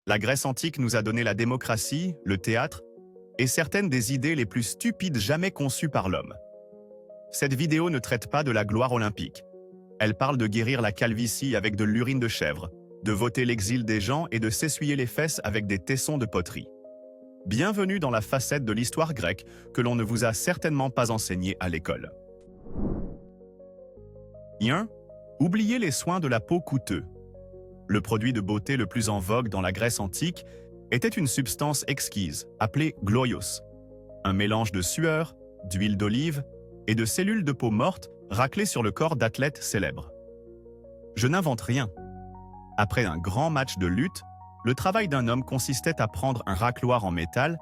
La Grèce antique nous a donné la démocratie, le théâtre et certaines des idées les plus stupides jamais conçues par l'homme. Cette vidéo ne traite pas de la gloire olympique. Elle parle de guérir la calvitie avec de l'urine de chèvre, de voter l'exil des gens et de s'essuyer les fesses avec des tessons de poterie. Bienvenue dans la facette de l'histoire grecque que l'on ne vous a certainement pas enseignée à l'école. 1. Oubliez les soins de la peau coûteux. Le produit de beauté le plus en vogue dans la Grèce antique était une substance exquise, appelée gloios, un mélange de sueur, d'huile d'olive et de cellules de peau morte raclées sur le corps d'athlètes célèbres. Je n'invente rien. Après un grand match de lutte, le travail d'un homme consistait à prendre un racloir en métal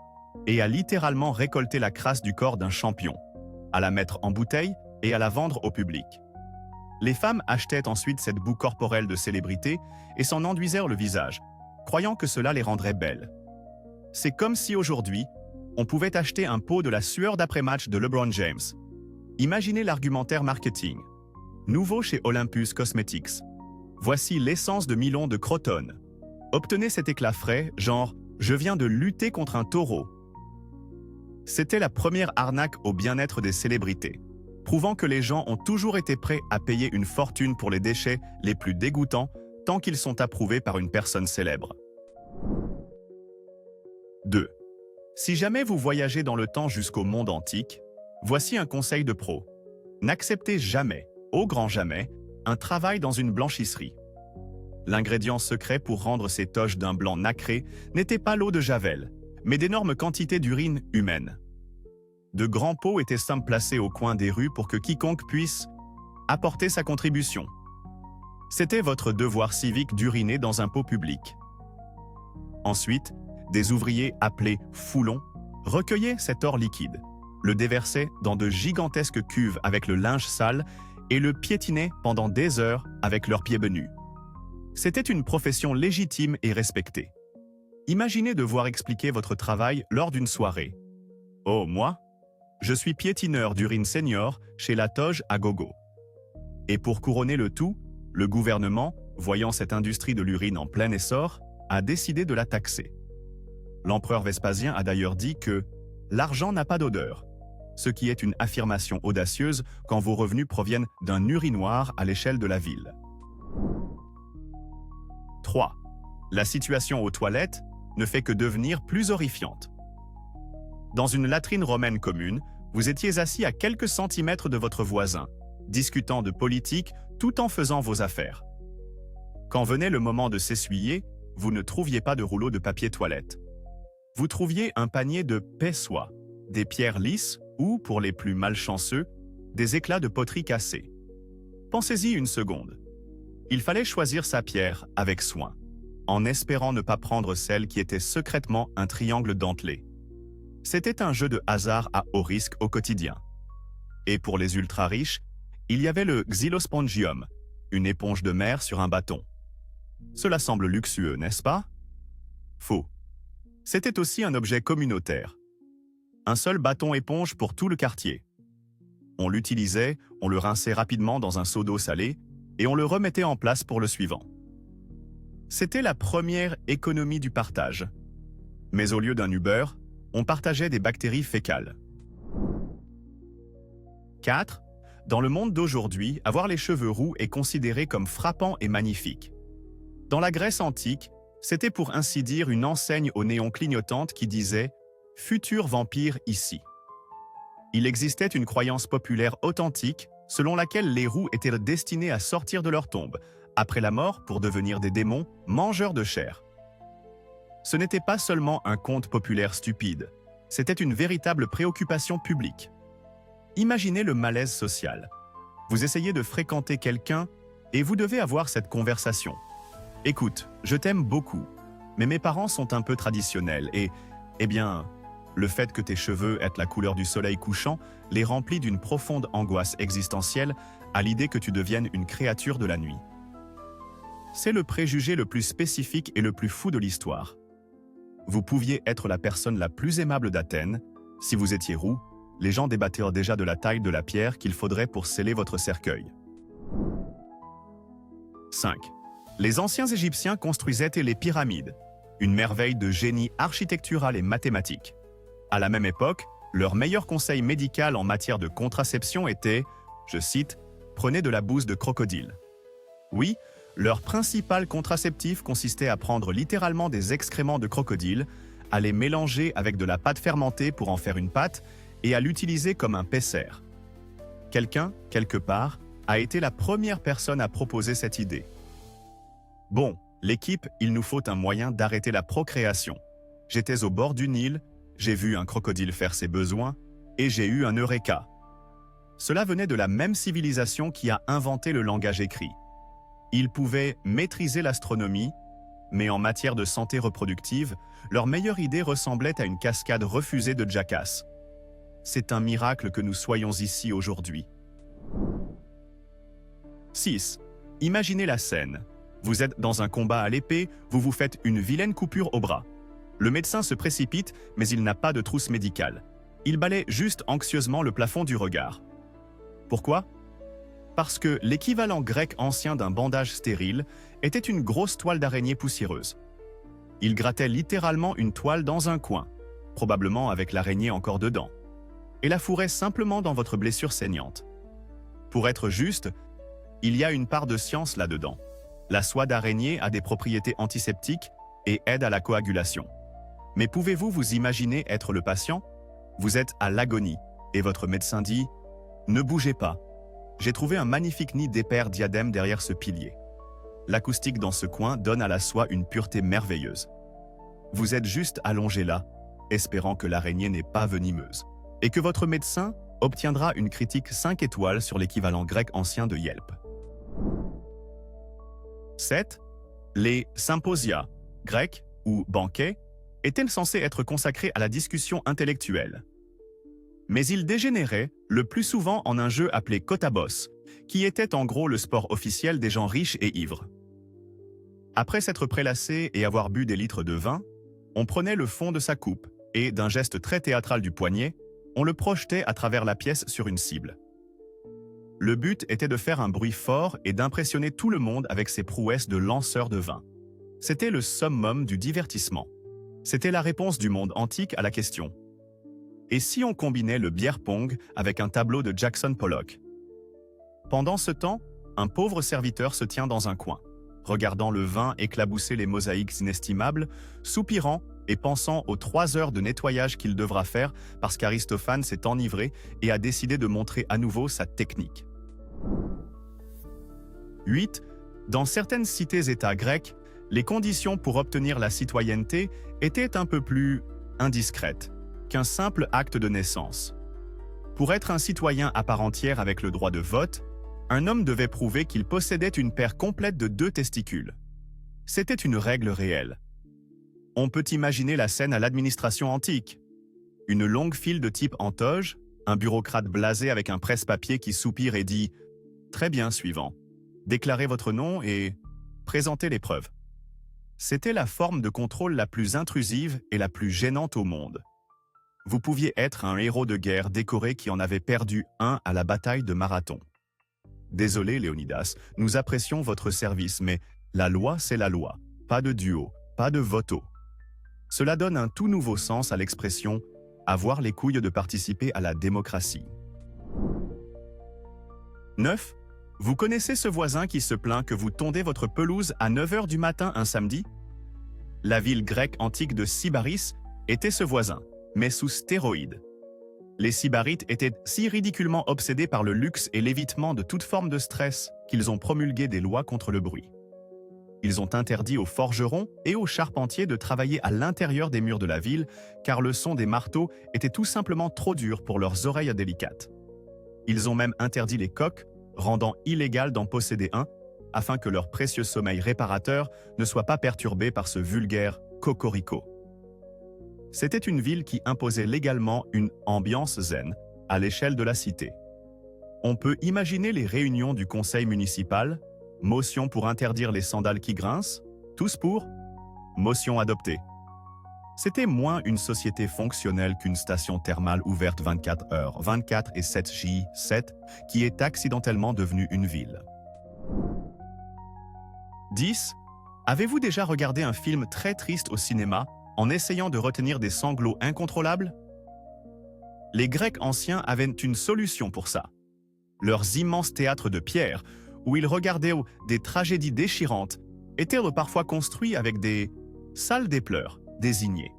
et à littéralement récolter la crasse du corps d'un champion, à la mettre en bouteille et à la vendre au public. Les femmes achetaient ensuite cette boue corporelle de célébrité et s'en enduisèrent le visage, croyant que cela les rendrait belles. C'est comme si aujourd'hui, on pouvait acheter un pot de la sueur d'après-match de LeBron James. Imaginez l'argumentaire marketing. Nouveau chez Olympus Cosmetics. Voici l'essence de Milon de Crotone. Obtenez cet éclat frais, genre « je viens de lutter contre un taureau ». C'était la première arnaque au bien-être des célébrités, prouvant que les gens ont toujours été prêts à payer une fortune pour les déchets les plus dégoûtants tant qu'ils sont approuvés par une personne célèbre. 2. Si jamais vous voyagez dans le temps jusqu'au monde antique, voici un conseil de pro. N'acceptez jamais, au grand jamais, un travail dans une blanchisserie. L'ingrédient secret pour rendre ces toches d'un blanc nacré n'était pas l'eau de Javel, mais d'énormes quantités d'urine humaine. De grands pots étaient placés au coin des rues pour que quiconque puisse apporter sa contribution. C'était votre devoir civique d'uriner dans un pot public. Ensuite, des ouvriers appelés foulons recueillaient cet or liquide, le déversaient dans de gigantesques cuves avec le linge sale et le piétinaient pendant des heures avec leurs pieds benus. C'était une profession légitime et respectée. Imaginez devoir expliquer votre travail lors d'une soirée. « Oh, moi, je suis piétineur d'urine senior chez La Toge à Gogo. » Et pour couronner le tout, le gouvernement, voyant cette industrie de l'urine en plein essor, a décidé de la taxer. L'empereur Vespasien a d'ailleurs dit que « l'argent n'a pas d'odeur », ce qui est une affirmation audacieuse quand vos revenus proviennent d'un urinoir à l'échelle de la ville. 3. La situation aux toilettes ne fait que devenir plus horrifiante. Dans une latrine romaine commune, vous étiez assis à quelques centimètres de votre voisin, discutant de politique tout en faisant vos affaires. Quand venait le moment de s'essuyer, vous ne trouviez pas de rouleau de papier toilette. Vous trouviez un panier de paix-soie, des pierres lisses ou, pour les plus malchanceux, des éclats de poterie cassés. Pensez-y une seconde. Il fallait choisir sa pierre avec soin, en espérant ne pas prendre celle qui était secrètement un triangle dentelé. C'était un jeu de hasard à haut risque au quotidien. Et pour les ultra-riches, il y avait le xylospongium, une éponge de mer sur un bâton. Cela semble luxueux, n'est-ce pas? Faux. C'était aussi un objet communautaire. Un seul bâton éponge pour tout le quartier. On l'utilisait, on le rinçait rapidement dans un seau d'eau salée et on le remettait en place pour le suivant. C'était la première économie du partage. Mais au lieu d'un Uber, on partageait des bactéries fécales. 4. Dans le monde d'aujourd'hui, avoir les cheveux roux est considéré comme frappant et magnifique. Dans la Grèce antique, c'était pour ainsi dire une enseigne au néon clignotante qui disait « Futur vampire ici ». Il existait une croyance populaire authentique selon laquelle les roux étaient destinés à sortir de leur tombe, après la mort pour devenir des démons mangeurs de chair. Ce n'était pas seulement un conte populaire stupide, c'était une véritable préoccupation publique. Imaginez le malaise social. Vous essayez de fréquenter quelqu'un et vous devez avoir cette conversation. « Écoute, je t'aime beaucoup, mais mes parents sont un peu traditionnels et, eh bien, le fait que tes cheveux aient la couleur du soleil couchant les remplit d'une profonde angoisse existentielle à l'idée que tu deviennes une créature de la nuit. » C'est le préjugé le plus spécifique et le plus fou de l'histoire. Vous pouviez être la personne la plus aimable d'Athènes. Si vous étiez roux, les gens débattirent déjà de la taille de la pierre qu'il faudrait pour sceller votre cercueil. 5. Les anciens Égyptiens construisaient les pyramides, une merveille de génie architectural et mathématique. À la même époque, leur meilleur conseil médical en matière de contraception était, je cite, « Prenez de la bouse de crocodile ». Oui, leur principal contraceptif consistait à prendre littéralement des excréments de crocodile, à les mélanger avec de la pâte fermentée pour en faire une pâte et à l'utiliser comme un pesser. Quelqu'un, quelque part, a été la première personne à proposer cette idée. Bon, l'équipe, il nous faut un moyen d'arrêter la procréation. J'étais au bord du Nil, j'ai vu un crocodile faire ses besoins et j'ai eu un eureka. Cela venait de la même civilisation qui a inventé le langage écrit. Ils pouvaient maîtriser l'astronomie, mais en matière de santé reproductive, leur meilleure idée ressemblait à une cascade refusée de Jackass. C'est un miracle que nous soyons ici aujourd'hui. 6. Imaginez la scène. Vous êtes dans un combat à l'épée, vous vous faites une vilaine coupure au bras. Le médecin se précipite, mais il n'a pas de trousse médicale. Il balaie juste anxieusement le plafond du regard. Pourquoi ? Parce que l'équivalent grec ancien d'un bandage stérile était une grosse toile d'araignée poussiéreuse. Il grattait littéralement une toile dans un coin, probablement avec l'araignée encore dedans, et la fourrait simplement dans votre blessure saignante. Pour être juste, il y a une part de science là-dedans. La soie d'araignée a des propriétés antiseptiques et aide à la coagulation. Mais pouvez-vous vous imaginer être le patient ? Vous êtes à l'agonie et votre médecin dit « Ne bougez pas. J'ai trouvé un magnifique nid d'éper diadème derrière ce pilier. » L'acoustique dans ce coin donne à la soie une pureté merveilleuse. Vous êtes juste allongé là, espérant que l'araignée n'est pas venimeuse, et que votre médecin obtiendra une critique 5 étoiles sur l'équivalent grec ancien de Yelp. 7. Les symposia, grecs ou banquets, étaient censés être consacrés à la discussion intellectuelle. Mais ils dégénéraient le plus souvent en un jeu appelé kotabos, qui était en gros le sport officiel des gens riches et ivres. Après s'être prélassé et avoir bu des litres de vin, on prenait le fond de sa coupe et, d'un geste très théâtral du poignet, on le projetait à travers la pièce sur une cible. Le but était de faire un bruit fort et d'impressionner tout le monde avec ses prouesses de lanceur de vin. C'était le summum du divertissement. C'était la réponse du monde antique à la question. Et si on combinait le beer pong avec un tableau de Jackson Pollock ? Pendant ce temps, un pauvre serviteur se tient dans un coin, regardant le vin éclabousser les mosaïques inestimables, soupirant et pensant aux 3 heures de nettoyage qu'il devra faire parce qu'Aristophane s'est enivré et a décidé de montrer à nouveau sa technique. 8. Dans certaines cités-États grecques, les conditions pour obtenir la citoyenneté étaient un peu plus indiscrètes qu'un simple acte de naissance. Pour être un citoyen à part entière avec le droit de vote, un homme devait prouver qu'il possédait une paire complète de 2 testicules. C'était une règle réelle. On peut imaginer la scène à l'administration antique. Une longue file de type en toge, un bureaucrate blasé avec un presse-papier qui soupire et dit « Très bien, suivant. Déclarez votre nom et présentez les preuves. » C'était la forme de contrôle la plus intrusive et la plus gênante au monde. Vous pouviez être un héros de guerre décoré qui en avait perdu un à la bataille de Marathon. Désolé, Léonidas, nous apprécions votre service, mais la loi, c'est la loi. Pas de duo, pas de voto. Cela donne un tout nouveau sens à l'expression « avoir les couilles de participer à la démocratie ». 9. Vous connaissez ce voisin qui se plaint que vous tondez votre pelouse à 9 h du matin un samedi ? La ville grecque antique de Sybaris était ce voisin, mais sous stéroïdes. Les Sybarites étaient si ridiculement obsédés par le luxe et l'évitement de toute forme de stress qu'ils ont promulgué des lois contre le bruit. Ils ont interdit aux forgerons et aux charpentiers de travailler à l'intérieur des murs de la ville car le son des marteaux était tout simplement trop dur pour leurs oreilles délicates. Ils ont même interdit les coqs, rendant illégal d'en posséder un, afin que leur précieux sommeil réparateur ne soit pas perturbé par ce vulgaire cocorico. C'était une ville qui imposait légalement une ambiance zen à l'échelle de la cité. On peut imaginer les réunions du conseil municipal, motion pour interdire les sandales qui grincent, tous pour, motion adoptée. C'était moins une société fonctionnelle qu'une station thermale ouverte 24 heures, 24 et 7 qui est accidentellement devenue une ville. 10. Avez-vous déjà regardé un film très triste au cinéma en essayant de retenir des sanglots incontrôlables? Les Grecs anciens avaient une solution pour ça. Leurs immenses théâtres de pierre, où ils regardaient des tragédies déchirantes, étaient parfois construits avec des salles des pleurs désignées.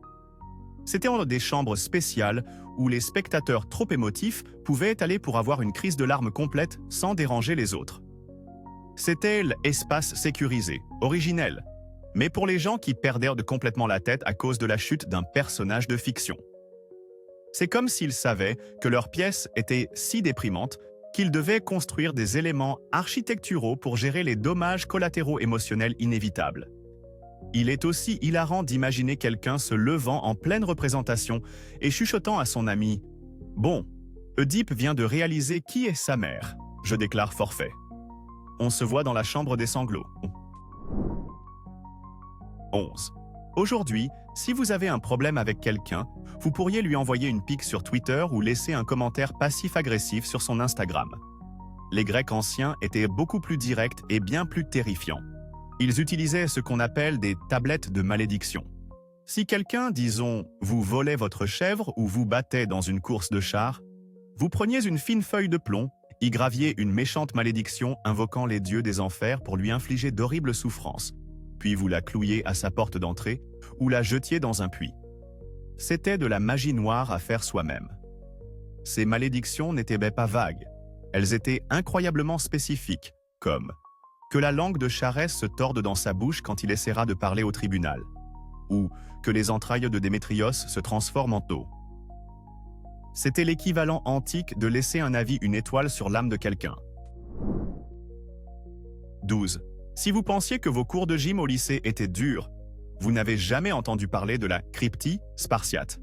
C'étaient des chambres spéciales où les spectateurs trop émotifs pouvaient aller pour avoir une crise de larmes complète sans déranger les autres. C'était l'espace sécurisé, originel, mais pour les gens qui perdaient complètement la tête à cause de la chute d'un personnage de fiction. C'est comme s'ils savaient que leur pièce était si déprimante qu'ils devaient construire des éléments architecturaux pour gérer les dommages collatéraux émotionnels inévitables. Il est aussi hilarant d'imaginer quelqu'un se levant en pleine représentation et chuchotant à son ami « Bon, Oedipe vient de réaliser qui est sa mère. Je déclare forfait. On se voit dans la chambre des sanglots. » 11. Aujourd'hui, si vous avez un problème avec quelqu'un, vous pourriez lui envoyer une pique sur Twitter ou laisser un commentaire passif-agressif sur son Instagram. Les Grecs anciens étaient beaucoup plus directs et bien plus terrifiants. Ils utilisaient ce qu'on appelle des tablettes de malédiction. Si quelqu'un, disons, vous volait votre chèvre ou vous battait dans une course de char, vous preniez une fine feuille de plomb, y graviez une méchante malédiction invoquant les dieux des enfers pour lui infliger d'horribles souffrances, puis vous la clouiez à sa porte d'entrée ou la jetiez dans un puits. C'était de la magie noire à faire soi-même. Ces malédictions n'étaient pas vagues, elles étaient incroyablement spécifiques, comme que la langue de Charès se torde dans sa bouche quand il essaiera de parler au tribunal, ou que les entrailles de Démétrios se transforment en eau. C'était l'équivalent antique de laisser un avis une étoile sur l'âme de quelqu'un. 12. Si vous pensiez que vos cours de gym au lycée étaient durs, vous n'avez jamais entendu parler de la cryptie spartiate.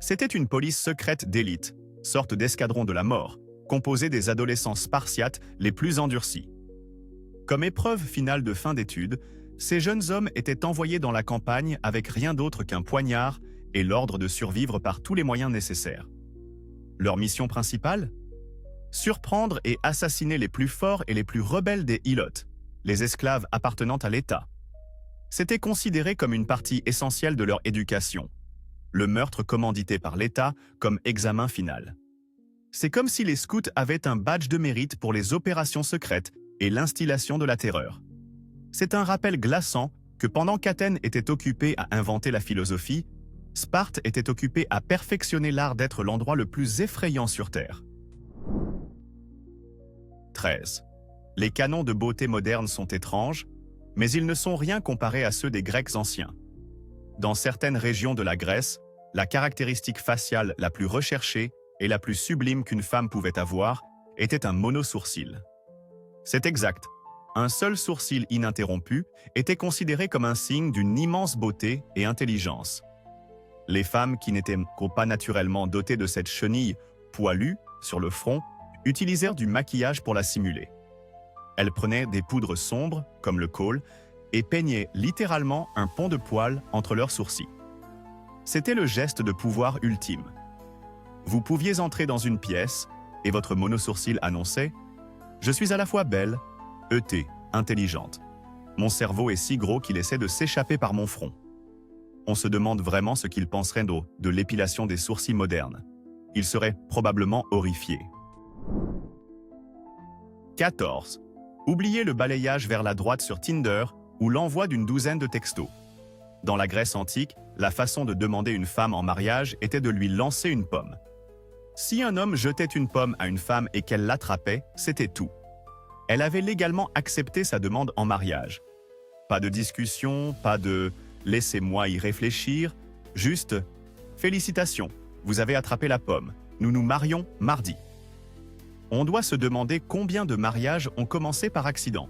C'était une police secrète d'élite, sorte d'escadron de la mort, composée des adolescents spartiates les plus endurcis. Comme épreuve finale de fin d'études, ces jeunes hommes étaient envoyés dans la campagne avec rien d'autre qu'un poignard et l'ordre de survivre par tous les moyens nécessaires. Leur mission principale? Surprendre et assassiner les plus forts et les plus rebelles des Ilotes, les esclaves appartenant à l'État. C'était considéré comme une partie essentielle de leur éducation. Le meurtre commandité par l'État comme examen final. C'est comme si les scouts avaient un badge de mérite pour les opérations secrètes et l'instillation de la terreur. C'est un rappel glaçant que pendant qu'Athènes était occupée à inventer la philosophie, Sparte était occupée à perfectionner l'art d'être l'endroit le plus effrayant sur Terre. 13. Les canons de beauté modernes sont étranges, mais ils ne sont rien comparés à ceux des Grecs anciens. Dans certaines régions de la Grèce, la caractéristique faciale la plus recherchée et la plus sublime qu'une femme pouvait avoir était un monosourcil. C'est exact. Un seul sourcil ininterrompu était considéré comme un signe d'une immense beauté et intelligence. Les femmes qui n'étaient pas naturellement dotées de cette chenille poilue sur le front utilisèrent du maquillage pour la simuler. Elles prenaient des poudres sombres, comme le kohl, et peignaient littéralement un pont de poils entre leurs sourcils. C'était le geste de pouvoir ultime. Vous pouviez entrer dans une pièce et votre monosourcil annonçait « Je suis à la fois belle, intelligente. Mon cerveau est si gros qu'il essaie de s'échapper par mon front. » On se demande vraiment ce qu'il penserait de l'épilation des sourcils modernes. Il serait probablement horrifié. 14. Oubliez le balayage vers la droite sur Tinder ou l'envoi d'une douzaine de textos. Dans la Grèce antique, la façon de demander une femme en mariage était de lui lancer une pomme. Si un homme jetait une pomme à une femme et qu'elle l'attrapait, c'était tout. Elle avait légalement accepté sa demande en mariage. Pas de discussion, pas de « laissez-moi y réfléchir », juste « félicitations, vous avez attrapé la pomme, nous nous marions mardi ». On doit se demander combien de mariages ont commencé par accident.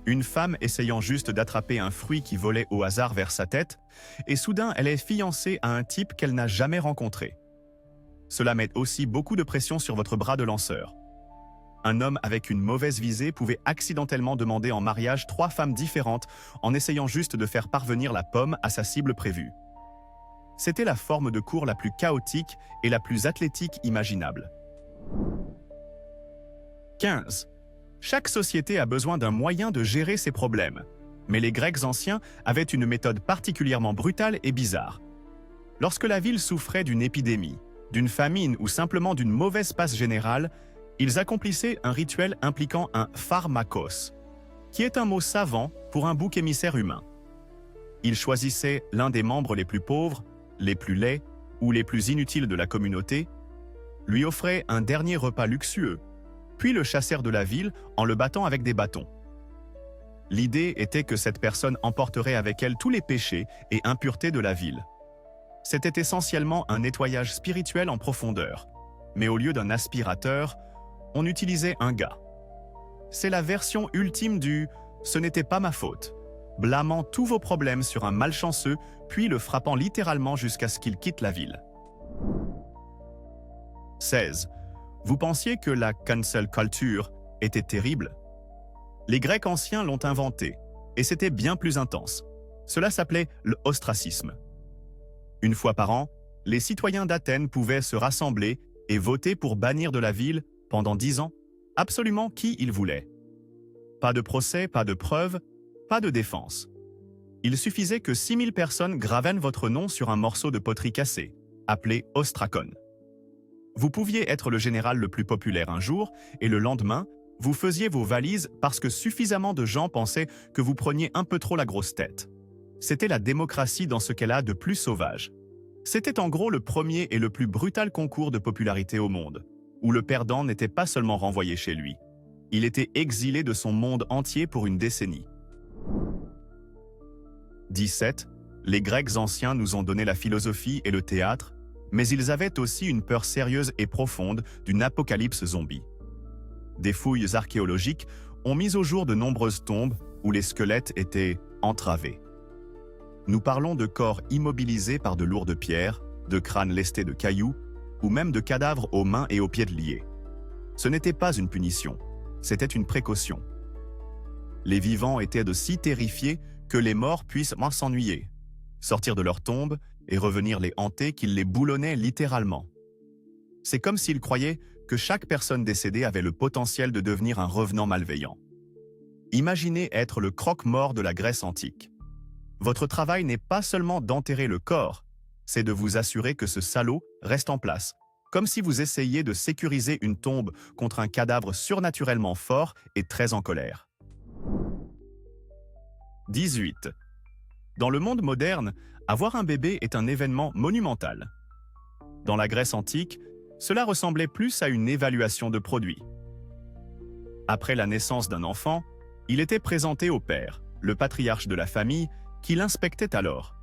Une femme essayant juste d'attraper un fruit qui volait au hasard vers sa tête, et soudain elle est fiancée à un type qu'elle n'a jamais rencontré. Cela met aussi beaucoup de pression sur votre bras de lanceur. Un homme avec une mauvaise visée pouvait accidentellement demander en mariage 3 femmes différentes en essayant juste de faire parvenir la pomme à sa cible prévue. C'était la forme de cours la plus chaotique et la plus athlétique imaginable. 15. Chaque société a besoin d'un moyen de gérer ses problèmes. Mais les Grecs anciens avaient une méthode particulièrement brutale et bizarre. Lorsque la ville souffrait d'une épidémie, d'une famine ou simplement d'une mauvaise passe générale, ils accomplissaient un rituel impliquant un pharmakos, qui est un mot savant pour un bouc émissaire humain. Ils choisissaient l'un des membres les plus pauvres, les plus laids ou les plus inutiles de la communauté, lui offraient un dernier repas luxueux, puis le chassèrent de la ville en le battant avec des bâtons. L'idée était que cette personne emporterait avec elle tous les péchés et impuretés de la ville. C'était essentiellement un nettoyage spirituel en profondeur, mais au lieu d'un aspirateur, on utilisait un gars. C'est la version ultime du « ce n'était pas ma faute », blâmant tous vos problèmes sur un malchanceux, puis le frappant littéralement jusqu'à ce qu'il quitte la ville. 16. Vous pensiez que la cancel culture était terrible? Les Grecs anciens l'ont inventée, et c'était bien plus intense. Cela s'appelait l'ostracisme. Une fois par an, les citoyens d'Athènes pouvaient se rassembler et voter pour bannir de la ville, pendant 10 ans, absolument qui ils voulaient. Pas de procès, pas de preuves, pas de défense. Il suffisait que 6000 personnes gravènent votre nom sur un morceau de poterie cassé, appelé ostrakon. Vous pouviez être le général le plus populaire un jour, et le lendemain, vous faisiez vos valises parce que suffisamment de gens pensaient que vous preniez un peu trop la grosse tête. C'était la démocratie dans ce qu'elle a de plus sauvage. C'était en gros le premier et le plus brutal concours de popularité au monde, où le perdant n'était pas seulement renvoyé chez lui. Il était exilé de son monde entier pour une décennie. 17. Les Grecs anciens nous ont donné la philosophie et le théâtre, mais ils avaient aussi une peur sérieuse et profonde d'une apocalypse zombie. Des fouilles archéologiques ont mis au jour de nombreuses tombes où les squelettes étaient entravés. Nous parlons de corps immobilisés par de lourdes pierres, de crânes lestés de cailloux, ou même de cadavres aux mains et aux pieds liés. Ce n'était pas une punition, c'était une précaution. Les vivants étaient de si terrifiés que les morts puissent moins s'ennuyer, sortir de leur tombe et revenir les hanter qu'ils les boulonnaient littéralement. C'est comme s'ils croyaient que chaque personne décédée avait le potentiel de devenir un revenant malveillant. Imaginez être le croque-mort de la Grèce antique. Votre travail n'est pas seulement d'enterrer le corps, c'est de vous assurer que ce salaud reste en place, comme si vous essayiez de sécuriser une tombe contre un cadavre surnaturellement fort et très en colère. 18. Dans le monde moderne, avoir un bébé est un événement monumental. Dans la Grèce antique, cela ressemblait plus à une évaluation de produits. Après la naissance d'un enfant, il était présenté au père, le patriarche de la famille, qui l'inspectait alors.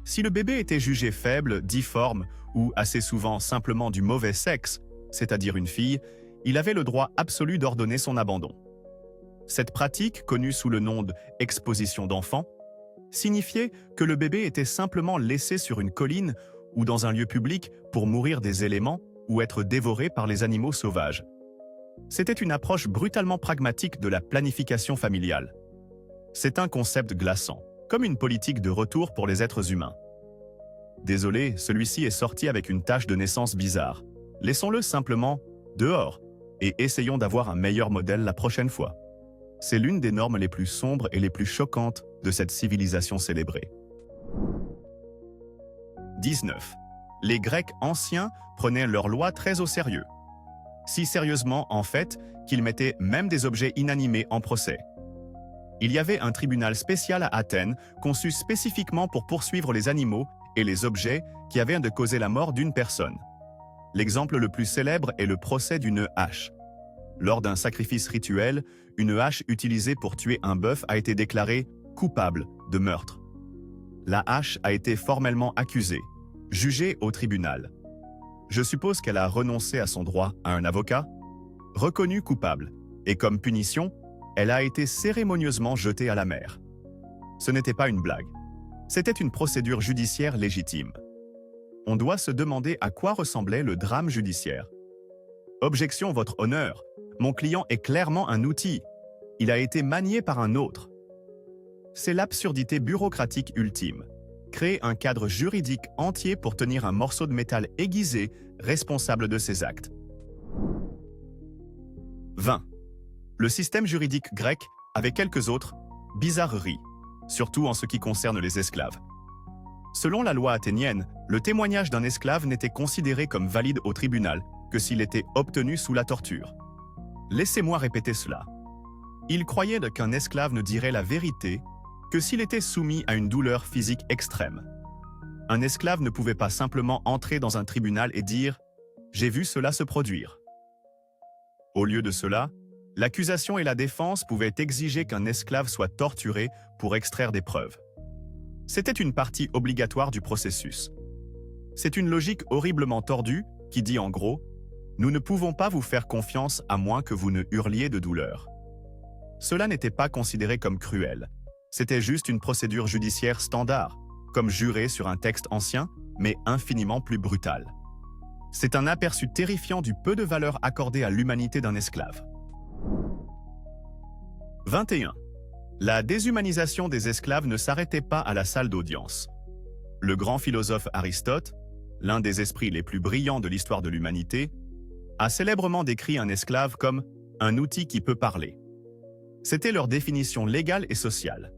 Si le bébé était jugé faible, difforme ou assez souvent simplement du mauvais sexe, c'est-à-dire une fille, il avait le droit absolu d'ordonner son abandon. Cette pratique, connue sous le nom d'exposition d'enfants, signifiait que le bébé était simplement laissé sur une colline ou dans un lieu public pour mourir des éléments ou être dévoré par les animaux sauvages. C'était une approche brutalement pragmatique de la planification familiale. C'est un concept glaçant, comme une politique de retour pour les êtres humains. Désolé, celui-ci est sorti avec une tache de naissance bizarre. Laissons-le simplement dehors et essayons d'avoir un meilleur modèle la prochaine fois. C'est l'une des normes les plus sombres et les plus choquantes de cette civilisation célébrée. 19. Les Grecs anciens prenaient leurs lois très au sérieux. Si sérieusement, en fait, qu'ils mettaient même des objets inanimés en procès. Il y avait un tribunal spécial à Athènes, conçu spécifiquement pour poursuivre les animaux et les objets qui avaient de causer la mort d'une personne. L'exemple le plus célèbre est le procès d'une hache. Lors d'un sacrifice rituel, une hache utilisée pour tuer un bœuf a été déclarée coupable de meurtre. La hache a été formellement accusée, jugée au tribunal. Je suppose qu'elle a renoncé à son droit à un avocat, reconnue coupable, et comme punition, elle a été cérémonieusement jetée à la mer. Ce n'était pas une blague. C'était une procédure judiciaire légitime. On doit se demander à quoi ressemblait le drame judiciaire. Objection, votre honneur. Mon client est clairement un outil. Il a été manié par un autre. C'est l'absurdité bureaucratique ultime. Créer un cadre juridique entier pour tenir un morceau de métal aiguisé responsable de ses actes. 20. Le système juridique grec, avec quelques autres, bizarrerie, surtout en ce qui concerne les esclaves. Selon la loi athénienne, le témoignage d'un esclave n'était considéré comme valide au tribunal que s'il était obtenu sous la torture. Laissez-moi répéter cela. Il croyait qu'un esclave ne dirait la vérité que s'il était soumis à une douleur physique extrême. Un esclave ne pouvait pas simplement entrer dans un tribunal et dire « J'ai vu cela se produire ». Au lieu de cela, l'accusation et la défense pouvaient exiger qu'un esclave soit torturé pour extraire des preuves. C'était une partie obligatoire du processus. C'est une logique horriblement tordue qui dit en gros « Nous ne pouvons pas vous faire confiance à moins que vous ne hurliez de douleur ». Cela n'était pas considéré comme cruel. C'était juste une procédure judiciaire standard, comme jurer sur un texte ancien, mais infiniment plus brutal. C'est un aperçu terrifiant du peu de valeur accordée à l'humanité d'un esclave. 21. La déshumanisation des esclaves ne s'arrêtait pas à la salle d'audience. Le grand philosophe Aristote, l'un des esprits les plus brillants de l'histoire de l'humanité, a célèbrement décrit un esclave comme un outil qui peut parler. C'était leur définition légale et sociale.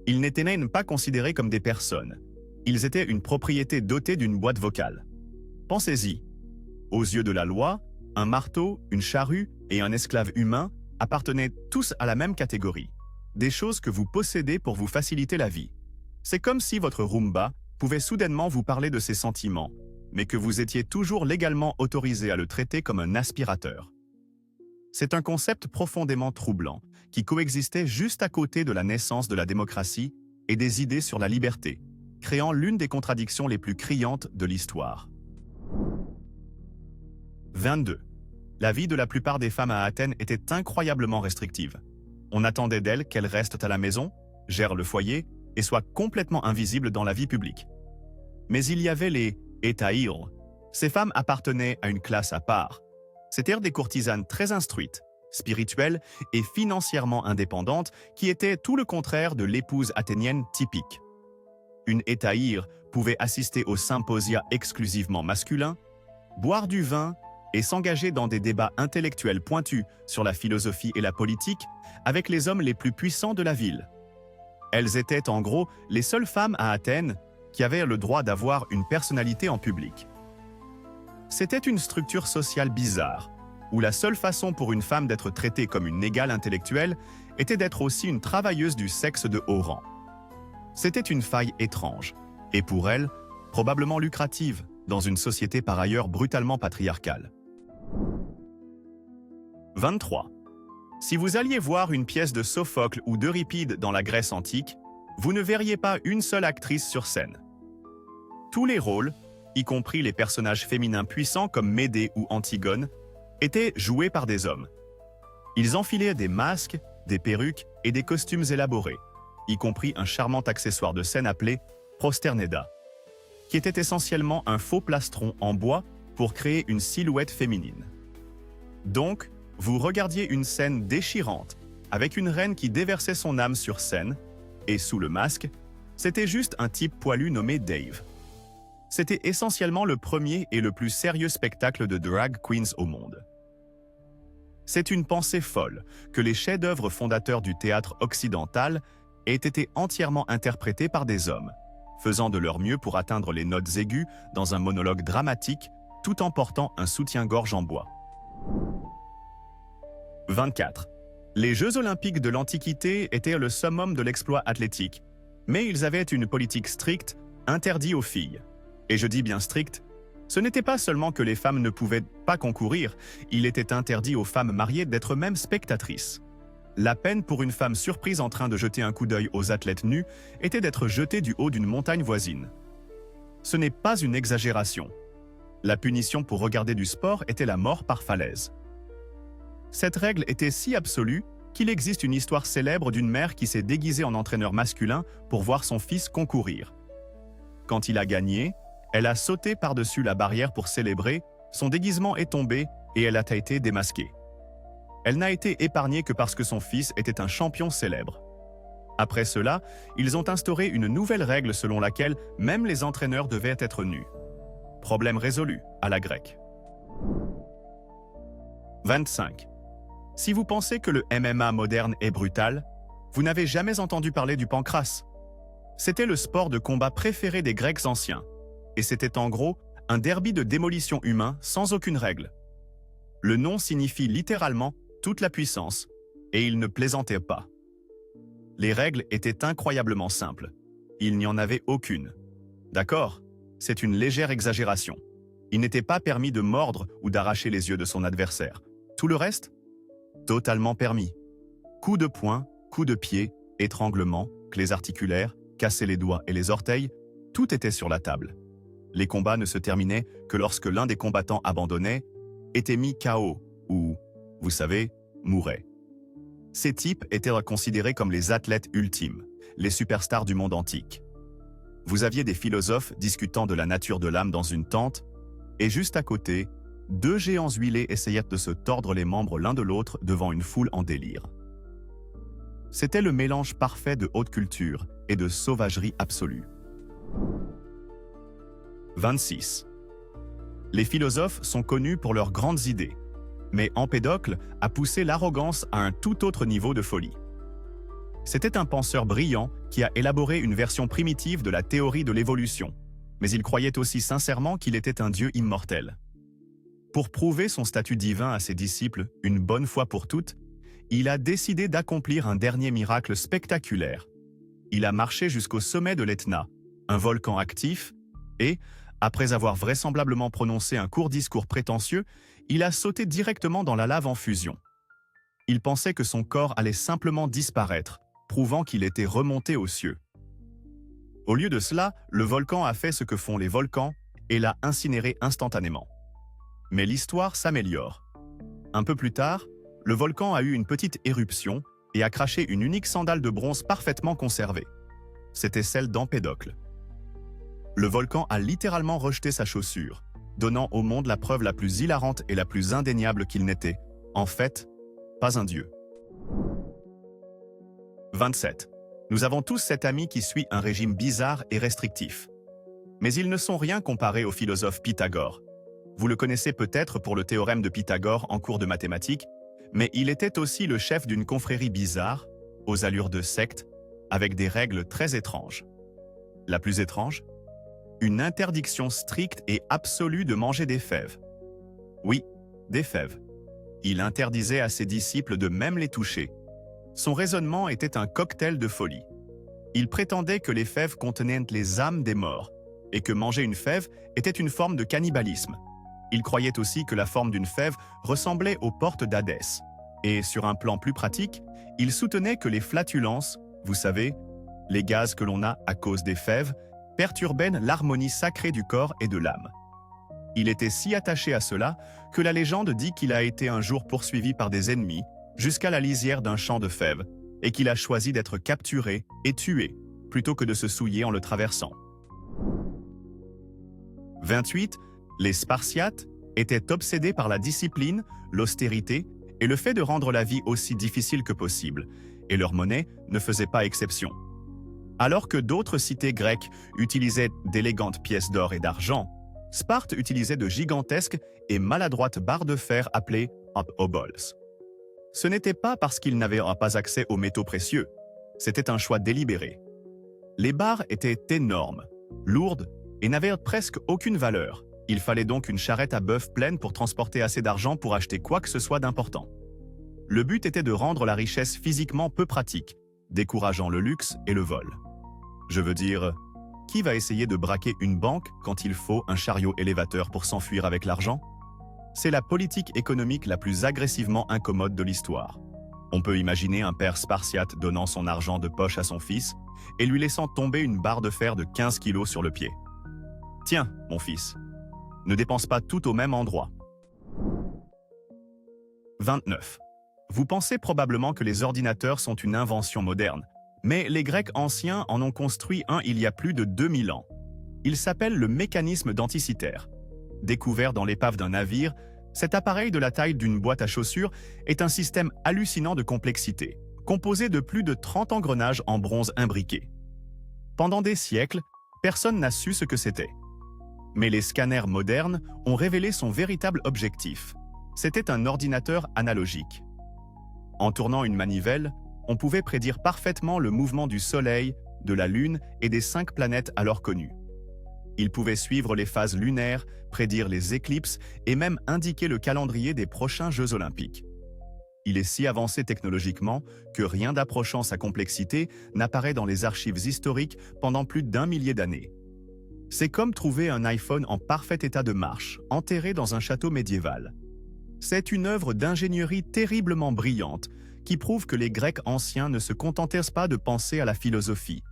Ils n'étaient même pas considérés comme des personnes. Ils étaient une propriété dotée d'une boîte vocale. Pensez-y. Aux yeux de la loi, un marteau, une charrue et un esclave humain appartenaient tous à la même catégorie. Des choses que vous possédez pour vous faciliter la vie. C'est comme si votre Roomba pouvait soudainement vous parler de ses sentiments, mais que vous étiez toujours légalement autorisé à le traiter comme un aspirateur. C'est un concept profondément troublant, qui coexistait juste à côté de la naissance de la démocratie et des idées sur la liberté, créant l'une des contradictions les plus criantes de l'histoire. 22. La vie de la plupart des femmes à Athènes était incroyablement restrictive. On attendait d'elles qu'elles restent à la maison, gèrent le foyer et soient complètement invisibles dans la vie publique. Mais il y avait les hétaïres. Ces femmes appartenaient à une classe à part. C'étaient des courtisanes très instruites, spirituelle et financièrement indépendante qui était tout le contraire de l'épouse athénienne typique. Une hétaïre pouvait assister aux symposia exclusivement masculins, boire du vin et s'engager dans des débats intellectuels pointus sur la philosophie et la politique avec les hommes les plus puissants de la ville. Elles étaient en gros les seules femmes à Athènes qui avaient le droit d'avoir une personnalité en public. C'était une structure sociale bizarre, où la seule façon pour une femme d'être traitée comme une égale intellectuelle était d'être aussi une travailleuse du sexe de haut rang. C'était une faille étrange, et pour elle, probablement lucrative, dans une société par ailleurs brutalement patriarcale. 23. Si vous alliez voir une pièce de Sophocle ou d'Euripide dans la Grèce antique, vous ne verriez pas une seule actrice sur scène. Tous les rôles, y compris les personnages féminins puissants comme Médée ou Antigone, étaient joués par des hommes. Ils enfilaient des masques, des perruques et des costumes élaborés, y compris un charmant accessoire de scène appelé prosterneda, qui était essentiellement un faux plastron en bois pour créer une silhouette féminine. Donc, vous regardiez une scène déchirante, avec une reine qui déversait son âme sur scène, et sous le masque, c'était juste un type poilu nommé Dave. C'était essentiellement le premier et le plus sérieux spectacle de drag queens au monde. C'est une pensée folle que les chefs-d'œuvre fondateurs du théâtre occidental aient été entièrement interprétés par des hommes, faisant de leur mieux pour atteindre les notes aiguës dans un monologue dramatique tout en portant un soutien-gorge en bois. 24. Les Jeux olympiques de l'Antiquité étaient le summum de l'exploit athlétique, mais ils avaient une politique stricte, interdite aux filles. Et je dis bien stricte, ce n'était pas seulement que les femmes ne pouvaient pas concourir, il était interdit aux femmes mariées d'être même spectatrices. La peine pour une femme surprise en train de jeter un coup d'œil aux athlètes nus était d'être jetée du haut d'une montagne voisine. Ce n'est pas une exagération. La punition pour regarder du sport était la mort par falaise. Cette règle était si absolue qu'il existe une histoire célèbre d'une mère qui s'est déguisée en entraîneur masculin pour voir son fils concourir. Quand il a gagné, elle a sauté par-dessus la barrière pour célébrer, son déguisement est tombé et elle a été démasquée. Elle n'a été épargnée que parce que son fils était un champion célèbre. Après cela, ils ont instauré une nouvelle règle selon laquelle même les entraîneurs devaient être nus. Problème résolu, à la grecque. 25. Si vous pensez que le MMA moderne est brutal, Vous n'avez jamais entendu parler du pancrace? C'était le sport de combat préféré des Grecs anciens. Et c'était en gros un derby de démolition humain sans aucune règle. Le nom signifie littéralement « toute la puissance », et il ne plaisantait pas. Les règles étaient incroyablement simples. Il n'y en avait aucune. D'accord, c'est une légère exagération. Il n'était pas permis de mordre ou d'arracher les yeux de son adversaire. Tout le reste? Totalement permis. Coups de poing, coups de pied, étranglement, clés articulaires, casser les doigts et les orteils, tout était sur la table. Les combats ne se terminaient que lorsque l'un des combattants abandonnait, était mis KO ou, vous savez, mourait. Ces types étaient considérés comme les athlètes ultimes, les superstars du monde antique. Vous aviez des philosophes discutant de la nature de l'âme dans une tente, et juste à côté, deux géants huilés essayaient de se tordre les membres l'un de l'autre devant une foule en délire. C'était le mélange parfait de haute culture et de sauvagerie absolue. 26. Les philosophes sont connus pour leurs grandes idées, mais Empédocle a poussé l'arrogance à un tout autre niveau de folie. C'était un penseur brillant qui a élaboré une version primitive de la théorie de l'évolution, mais il croyait aussi sincèrement qu'il était un dieu immortel. Pour prouver son statut divin à ses disciples une bonne fois pour toutes, il a décidé d'accomplir un dernier miracle spectaculaire. Il a marché jusqu'au sommet de l'Etna, un volcan actif, et, après avoir vraisemblablement prononcé un court discours prétentieux, il a sauté directement dans la lave en fusion. Il pensait que son corps allait simplement disparaître, prouvant qu'il était remonté aux cieux. Au lieu de cela, le volcan a fait ce que font les volcans et l'a incinéré instantanément. Mais l'histoire s'améliore. Un peu plus tard, le volcan a eu une petite éruption et a craché une unique sandale de bronze parfaitement conservée. C'était celle d'Empédocle. Le volcan a littéralement rejeté sa chaussure, donnant au monde la preuve la plus hilarante et la plus indéniable qu'il n'était, en fait, pas un dieu. 27. Nous avons tous cet ami qui suit un régime bizarre et restrictif. Mais ils ne sont rien comparés au philosophe Pythagore. Vous le connaissez peut-être pour le théorème de Pythagore en cours de mathématiques, mais il était aussi le chef d'une confrérie bizarre, aux allures de secte, avec des règles très étranges. La plus étrange? Une interdiction stricte et absolue de manger des fèves. Oui, des fèves. Il interdisait à ses disciples de même les toucher. Son raisonnement était un cocktail de folie. Il prétendait que les fèves contenaient les âmes des morts, et que manger une fève était une forme de cannibalisme. Il croyait aussi que la forme d'une fève ressemblait aux portes d'Hadès. Et sur un plan plus pratique, il soutenait que les flatulences, vous savez, les gaz que l'on a à cause des fèves, perturbaient l'harmonie sacrée du corps et de l'âme. Il était si attaché à cela que la légende dit qu'il a été un jour poursuivi par des ennemis jusqu'à la lisière d'un champ de fèves et qu'il a choisi d'être capturé et tué plutôt que de se souiller en le traversant. 28. Les Spartiates étaient obsédés par la discipline, l'austérité et le fait de rendre la vie aussi difficile que possible, et leur monnaie ne faisait pas exception. Alors que d'autres cités grecques utilisaient d'élégantes pièces d'or et d'argent, Sparte utilisait de gigantesques et maladroites barres de fer appelées obols. Ce n'était pas parce qu'ils n'avaient pas accès aux métaux précieux, c'était un choix délibéré. Les barres étaient énormes, lourdes et n'avaient presque aucune valeur. Il fallait donc une charrette à bœuf pleine pour transporter assez d'argent pour acheter quoi que ce soit d'important. Le but était de rendre la richesse physiquement peu pratique, décourageant le luxe et le vol. Je veux dire, qui va essayer de braquer une banque quand il faut un chariot élévateur pour s'enfuir avec l'argent? C'est la politique économique la plus agressivement incommode de l'histoire. On peut imaginer un père spartiate donnant son argent de poche à son fils et lui laissant tomber une barre de fer de 15 kilos sur le pied. « Tiens, mon fils, ne dépense pas tout au même endroit. » 29. Vous pensez probablement que les ordinateurs sont une invention moderne, mais les Grecs anciens en ont construit un il y a plus de 2000 ans. Il s'appelle le mécanisme d'Anticythère. Découvert dans l'épave d'un navire, cet appareil de la taille d'une boîte à chaussures est un système hallucinant de complexité, composé de plus de 30 engrenages en bronze imbriqués. Pendant des siècles, personne n'a su ce que c'était. Mais les scanners modernes ont révélé son véritable objectif. C'était un ordinateur analogique. En tournant une manivelle, on pouvait prédire parfaitement le mouvement du Soleil, de la Lune et des 5 planètes alors connues. Ils pouvaient suivre les phases lunaires, prédire les éclipses et même indiquer le calendrier des prochains Jeux olympiques. Il est si avancé technologiquement que rien d'approchant sa complexité n'apparaît dans les archives historiques pendant plus d'1 millier d'années. C'est comme trouver un iPhone en parfait état de marche, enterré dans un château médiéval. C'est une œuvre d'ingénierie terriblement brillante qui prouve que les Grecs anciens ne se contentèrent pas de penser à la philosophie.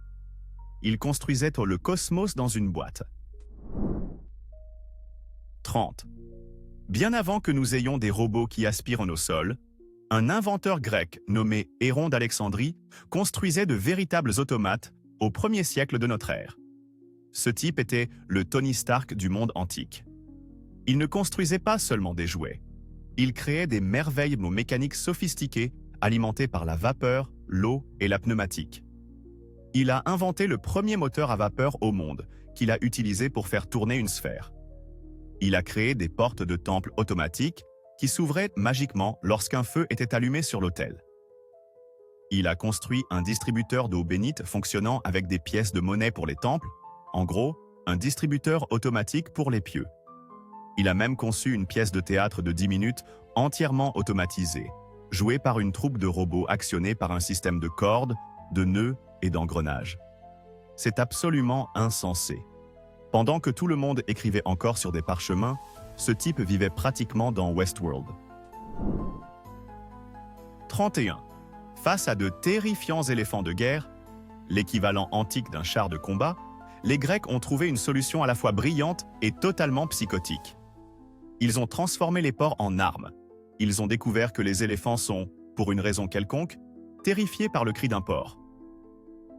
Ils construisaient le cosmos dans une boîte. 30. Bien avant que nous ayons des robots qui aspirent au sol, un inventeur grec nommé Héron d'Alexandrie construisait de véritables automates au 1er siècle de notre ère. Ce type était le Tony Stark du monde antique. Il ne construisait pas seulement des jouets. Il créait des merveilles mécaniques sophistiquées alimentées par la vapeur, l'eau et la pneumatique. Il a inventé le premier moteur à vapeur au monde, qu'il a utilisé pour faire tourner une sphère. Il a créé des portes de temple automatiques qui s'ouvraient magiquement lorsqu'un feu était allumé sur l'autel. Il a construit un distributeur d'eau bénite fonctionnant avec des pièces de monnaie pour les temples, en gros, un distributeur automatique pour les pieux. Il a même conçu une pièce de théâtre de 10 minutes entièrement automatisée, jouée par une troupe de robots actionnés par un système de cordes, de nœuds et d'engrenages. C'est absolument insensé. Pendant que tout le monde écrivait encore sur des parchemins, ce type vivait pratiquement dans Westworld. 31. Face à de terrifiants éléphants de guerre, l'équivalent antique d'un char de combat, les Grecs ont trouvé une solution à la fois brillante et totalement psychotique. Ils ont transformé les porcs en armes. Ils ont découvert que les éléphants sont, pour une raison quelconque, terrifiés par le cri d'un porc.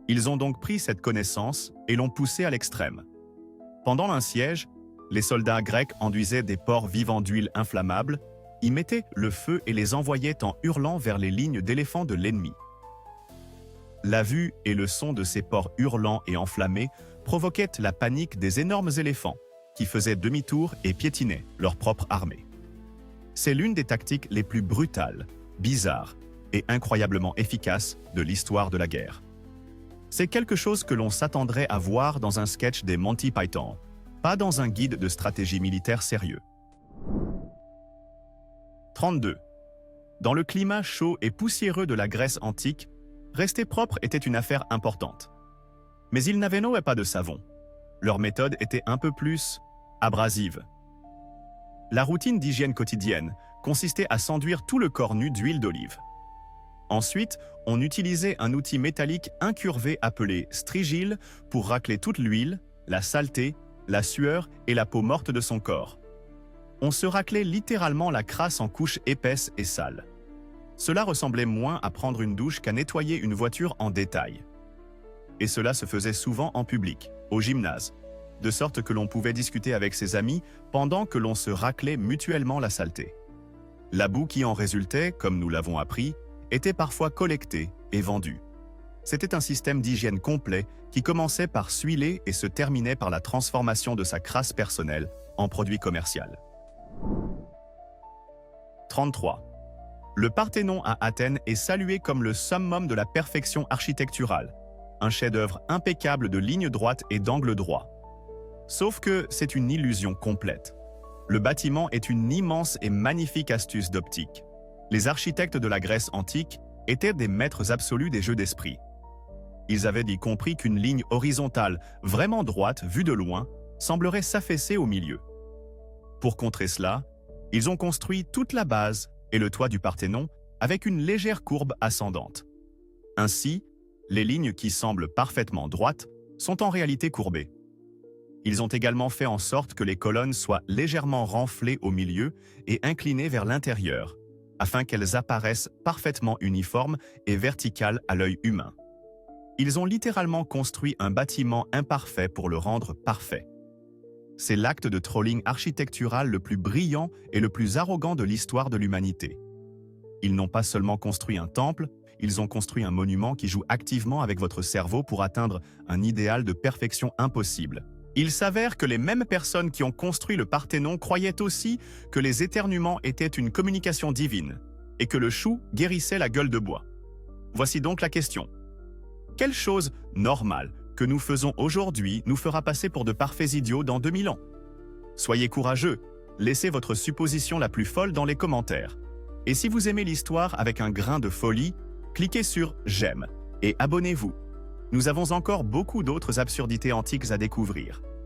Ils ont donc pris cette connaissance et l'ont poussée à l'extrême. Pendant un siège, les soldats grecs enduisaient des porcs vivants d'huile inflammable, y mettaient le feu et les envoyaient en hurlant vers les lignes d'éléphants de l'ennemi. La vue et le son de ces porcs hurlants et enflammés provoquaient la panique des énormes éléphants, qui faisaient demi-tour et piétinaient leur propre armée. C'est l'une des tactiques les plus brutales, bizarres et incroyablement efficaces de l'histoire de la guerre. C'est quelque chose que l'on s'attendrait à voir dans un sketch des Monty Python, pas dans un guide de stratégie militaire sérieux. 32. Dans le climat chaud et poussiéreux de la Grèce antique, rester propre était une affaire importante. Mais ils n'avaient pas de savon. Leur méthode était un peu plus abrasive. La routine d'hygiène quotidienne consistait à s'enduire tout le corps nu d'huile d'olive. Ensuite, on utilisait un outil métallique incurvé appelé strigile pour racler toute l'huile, la saleté, la sueur et la peau morte de son corps. On se raclait littéralement la crasse en couches épaisses et sales. Cela ressemblait moins à prendre une douche qu'à nettoyer une voiture en détail. Et cela se faisait souvent en public, au gymnase, de sorte que l'on pouvait discuter avec ses amis pendant que l'on se raclait mutuellement la saleté. La boue qui en résultait, comme nous l'avons appris, était parfois collectée et vendue. C'était un système d'hygiène complet qui commençait par s'huiler et se terminait par la transformation de sa crasse personnelle en produit commercial. 33. Le Parthénon à Athènes est salué comme le summum de la perfection architecturale, un chef-d'œuvre impeccable de lignes droites et d'angles droits. Sauf que c'est une illusion complète. Le bâtiment est une immense et magnifique astuce d'optique. Les architectes de la Grèce antique étaient des maîtres absolus des jeux d'esprit. Ils avaient dit compris qu'une ligne horizontale, vraiment droite, vue de loin, semblerait s'affaisser au milieu. Pour contrer cela, ils ont construit toute la base et le toit du Parthénon avec une légère courbe ascendante. Ainsi, les lignes qui semblent parfaitement droites sont en réalité courbées. Ils ont également fait en sorte que les colonnes soient légèrement renflées au milieu et inclinées vers l'intérieur, afin qu'elles apparaissent parfaitement uniformes et verticales à l'œil humain. Ils ont littéralement construit un bâtiment imparfait pour le rendre parfait. C'est l'acte de trolling architectural le plus brillant et le plus arrogant de l'histoire de l'humanité. Ils n'ont pas seulement construit un temple, ils ont construit un monument qui joue activement avec votre cerveau pour atteindre un idéal de perfection impossible. Il s'avère que les mêmes personnes qui ont construit le Parthénon croyaient aussi que les éternuements étaient une communication divine et que le chou guérissait la gueule de bois. Voici donc la question. Quelle chose normale que nous faisons aujourd'hui nous fera passer pour de parfaits idiots dans 2000 ans? Soyez courageux, laissez votre supposition la plus folle dans les commentaires. Et si vous aimez l'histoire avec un grain de folie, cliquez sur « J'aime » et abonnez-vous. Nous avons encore beaucoup d'autres absurdités antiques à découvrir.